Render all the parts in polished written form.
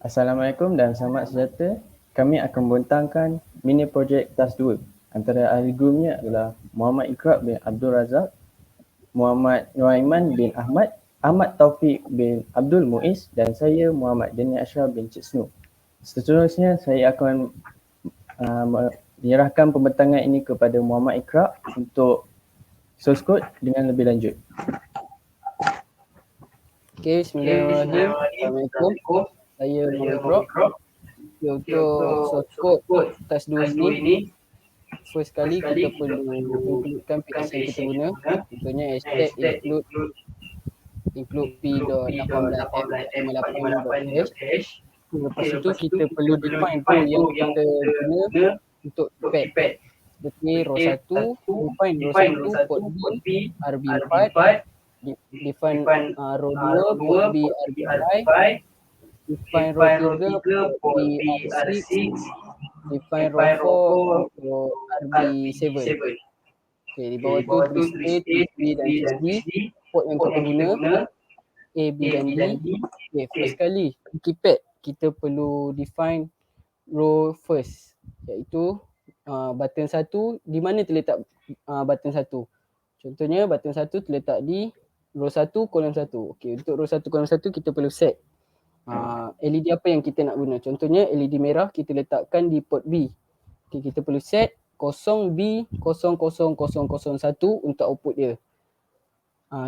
Assalamualaikum dan selamat sejahtera. Kami akan membentangkan mini projek task 2. Antara ahli grupnya adalah Muhammad Iqraq bin Abdul Razak, Muhammad Nuaiman bin Ahmad, Ahmad Taufik bin Abdul Muiz dan saya Muhammad Dani Ashraf bin Cik Snow. Seterusnya saya akan menyerahkan pembentangan ini kepada Muhammad Iqraq untuk source code dengan lebih lanjut. Okay, bismillahirrahmanirrahim. Assalamualaikum. Saya Muhammad Iqraq. Untuk source code task 2 ini, first kali kita perlu includekan PX yang kita guna. Contohnya hashtag include p.18f458.hash. Lepas itu kita perlu define row yang kita guna untuk pad. Seperti row 1, define row 1 port B RB4, define row 2 port B RB5, define row 3 port B R6, define row 4 port RB7. Okay, di bawah tu tulis A, tulis B dan tulis D, port yang kita guna, A, B dan D. Okay, first kali keypad kita perlu define row first, iaitu button 1. Di mana terletak button 1? Contohnya button 1 terletak di row 1 kolom 1. Okay, untuk row 1 kolom 1 kita perlu set LED apa yang kita nak guna. Contohnya LED merah kita letakkan di port B. Okay, kita perlu set 0B00001 untuk output dia.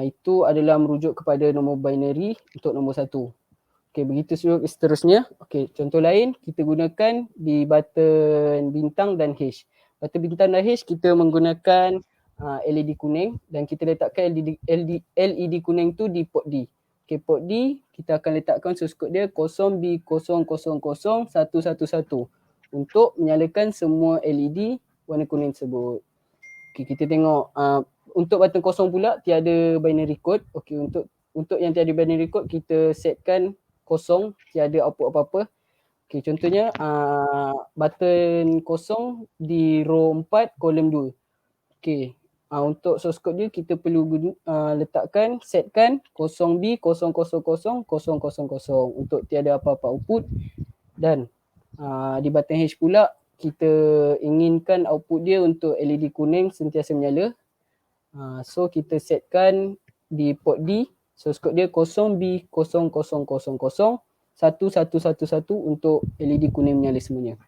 Itu adalah merujuk kepada nombor binary untuk nombor 1. Okay, begitu seterusnya. Okay, contoh lain kita gunakan di button bintang dan hash. Button bintang dan hash kita menggunakan LED kuning dan kita letakkan LED kuning tu di port D. Okay, port D kita akan letakkan source code dia 0B0000111 untuk menyalakan semua LED warna kuning tersebut. Okay, kita tengok untuk button kosong pula tiada binary code. Okay, untuk yang tiada binary code kita setkan kosong, tiada output apa-apa. Okay, contohnya button kosong di row 4 kolom 2. Okay, untuk source code dia kita perlu setkan 0B0000000 untuk tiada apa-apa output. Dan di button hash pula kita inginkan output dia untuk LED kuning sentiasa menyala. So kita setkan di port D, source code dia 0B0001111 untuk LED kuning menyala semuanya.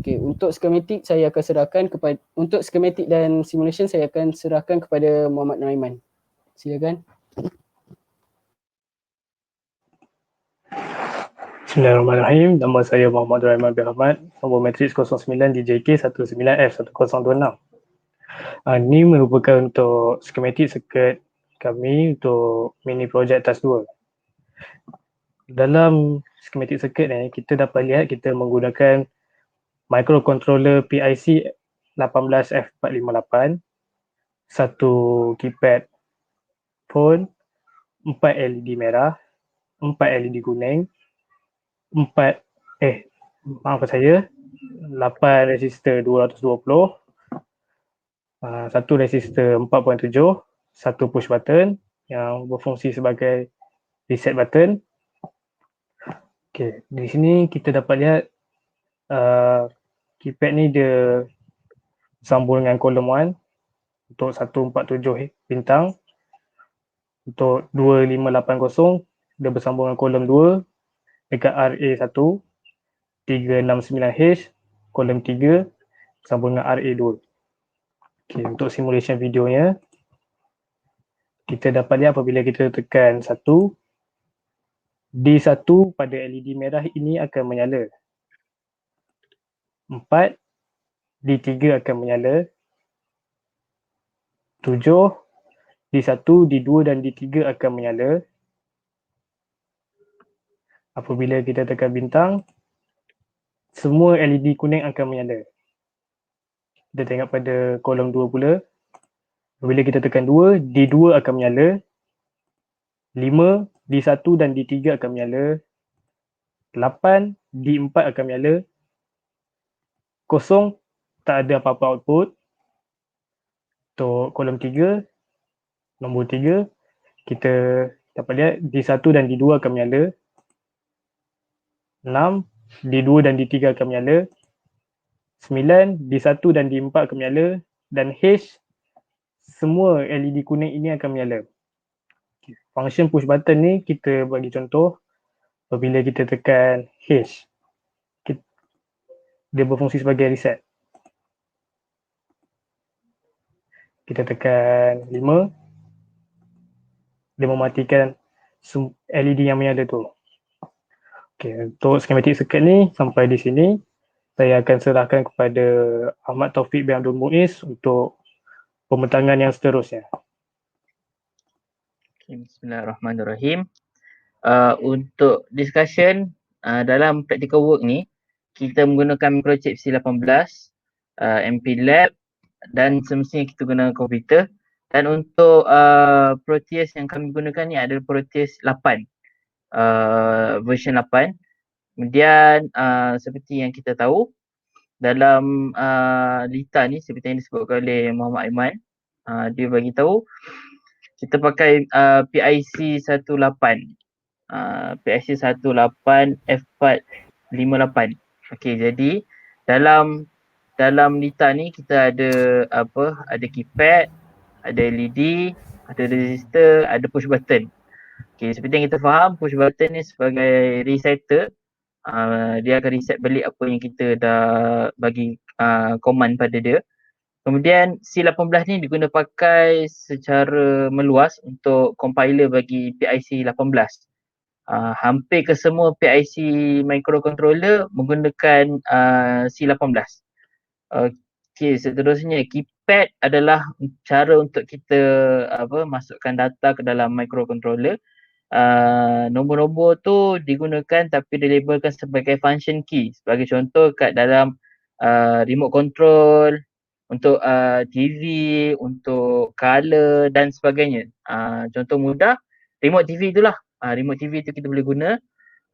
Okay, untuk skematik saya akan serahkan kepada, untuk skematik dan simulation saya akan serahkan kepada Muhammad Nuaiman. Silakan. Bismillahirrahmanirrahim. Nama saya Muhammad Nuaiman bin Ahmad. Nombor matriks 09 DJK 19F1020. Ini merupakan untuk skematik circuit kami untuk mini project task 2. Dalam skematik circuit ni kita dapat lihat kita menggunakan microcontroller PIC 18F458, satu keypad phone, 4 LED merah, 4 LED kuning, 8 resistor 220, satu resistor 4.7, satu push button yang berfungsi sebagai reset button. Okay, di sini kita dapat lihat keypad ni dia sambung dengan kolom 1 untuk 147 bintang. Untuk 2580 dia bersambung dengan kolom 2 dekat RA1. 369H kolom 3 bersambung dengan RA2. Okay, untuk simulation videonya kita dapat lihat apabila kita tekan 1, D1 pada LED merah ini akan menyala. 4, D3 akan menyala. 7, D1, D2 dan D3 akan menyala. Apabila kita tekan bintang, semua LED kuning akan menyala. Kita tengok pada kolom 2 pula. Apabila kita tekan 2, D2 akan menyala. 5, D1 dan D3 akan menyala. 8, D4 akan menyala. 0, tak ada apa-apa output. Untuk kolom 3, nombor 3, kita dapat lihat D1 dan D2 akan menyala. 6, D2 dan D3 akan menyala. 9, D1 dan D4 akan menyala. Dan H, semua LED kuning ini akan menyala. Function push button ni kita bagi contoh apabila kita tekan H, dia berfungsi sebagai reset. Kita tekan 5, dia mematikan LED yang menyala tu. Okay, untuk schematic circuit ni sampai di sini. Saya akan serahkan kepada Ahmad Taufik bin Abdul Muiz untuk pembentangan yang seterusnya. Okay, Bismillahirrahmanirrahim. Untuk discussion dalam practical work ni, kita menggunakan microchip C18, MP Lab dan semestinya kita guna komputer. Dan untuk Proteus yang kami gunakan ni adalah Proteus 8, version 8. Kemudian seperti yang kita tahu, dalam Lita ni seperti yang disebutkan oleh Muhammad Aiman, dia bagi tahu kita pakai PIC 18, PIC 18 F458. Okey, jadi dalam Lita ni kita ada ada keypad, ada LED, ada resistor, ada push button. Okey, seperti yang kita faham, push button ni sebagai resetter. Dia akan reset balik apa yang kita dah bagi command pada dia. Kemudian C18 ni diguna pakai secara meluas untuk compiler bagi PIC 18. Hampir ke semua PIC microcontroller menggunakan C18. Okey, seterusnya keypad adalah cara untuk kita masukkan data ke dalam microcontroller. Nombor-nombor tu digunakan tapi dilabelkan sebagai function key. Sebagai contoh kat dalam remote control, untuk TV, untuk color dan sebagainya. Contoh mudah, remote TV itulah. Remote TV tu kita boleh guna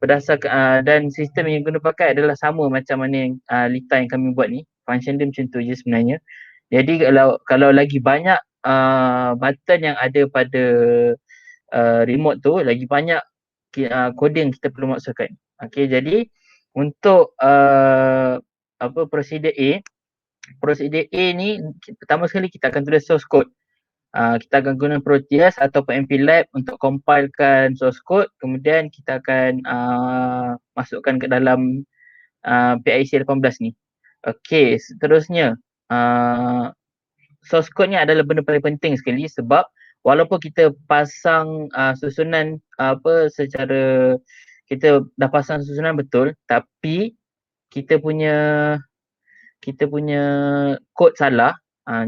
berdasarkan dan sistem yang guna pakai adalah sama macam mana yang Lita yang kami buat ni. Function dia macam tu je sebenarnya. Jadi kalau lagi banyak button yang ada pada remote tu, lagi banyak coding kita perlu masukkan. Okey, jadi untuk prosedur A ni, pertama sekali kita akan tulis source code. Kita akan guna Proteus ataupun MP Lab untuk compilekan source code. Kemudian kita akan masukkan ke dalam PIC 18 ni. Okey, seterusnya source code ni adalah benda paling penting sekali sebab walaupun kita pasang susunan secara kita dah pasang susunan betul, tapi kita punya kod salah,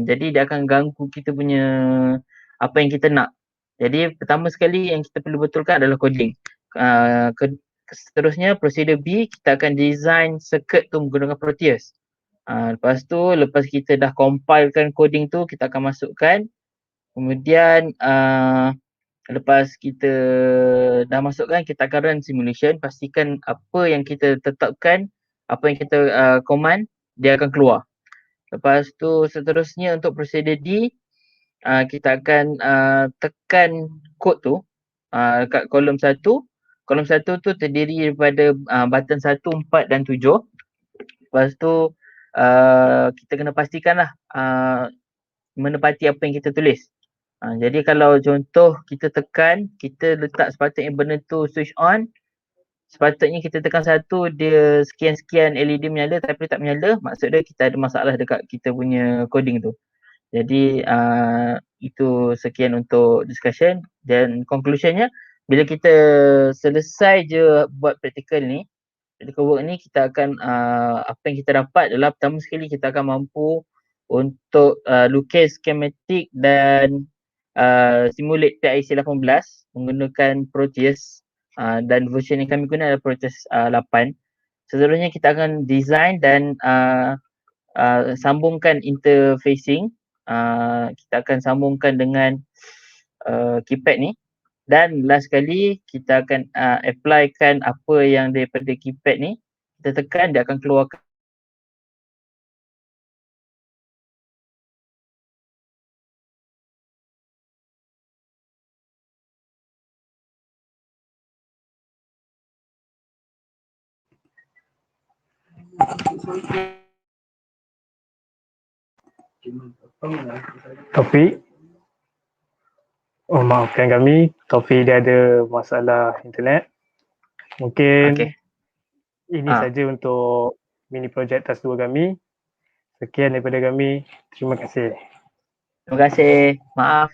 jadi dia akan ganggu kita punya apa yang kita nak. Jadi pertama sekali yang kita perlu betulkan adalah coding. Seterusnya prosedur B, kita akan design circuit tu menggunakan Proteus. Lepas kita dah compilekan coding tu, kita akan masukkan. Kemudian lepas kita dah masukkan, kita akan run simulation, pastikan apa yang kita tetapkan, apa yang kita command, dia akan keluar. Lepas tu seterusnya untuk prosedur D, kita akan tekan kod tu kat kolom 1. Kolom 1 tu terdiri daripada button 1, 4 dan 7. Lepas tu kita kena pastikanlah menepati apa yang kita tulis. Jadi kalau contoh kita tekan, kita letak sepatutnya benda tu switch on, sepatutnya kita tekan 1, dia sekian-sekian LED menyala tapi tak menyala, maksud dia kita ada masalah dekat kita punya coding tu. Jadi itu sekian untuk discussion dan conclusionnya, bila kita selesai je buat practical ni, practical work ni, kita akan apa yang kita dapat adalah pertama sekali kita akan mampu untuk lukis schematic dan simulate PIC 18 menggunakan Proteus dan version yang kami guna adalah Proteus 8. Seterusnya kita akan design dan sambungkan interfacing. Kita akan sambungkan dengan keypad ni, dan last sekali kita akan applykan apa yang daripada keypad ni, kita tekan, dia akan keluarkan Taufik. Oh, maafkan kami. Taufik dia ada masalah internet. Mungkin Okey. ini Ah. saja untuk mini projek tas 2 kami. Sekian daripada kami. Terima kasih. Terima kasih. Maaf.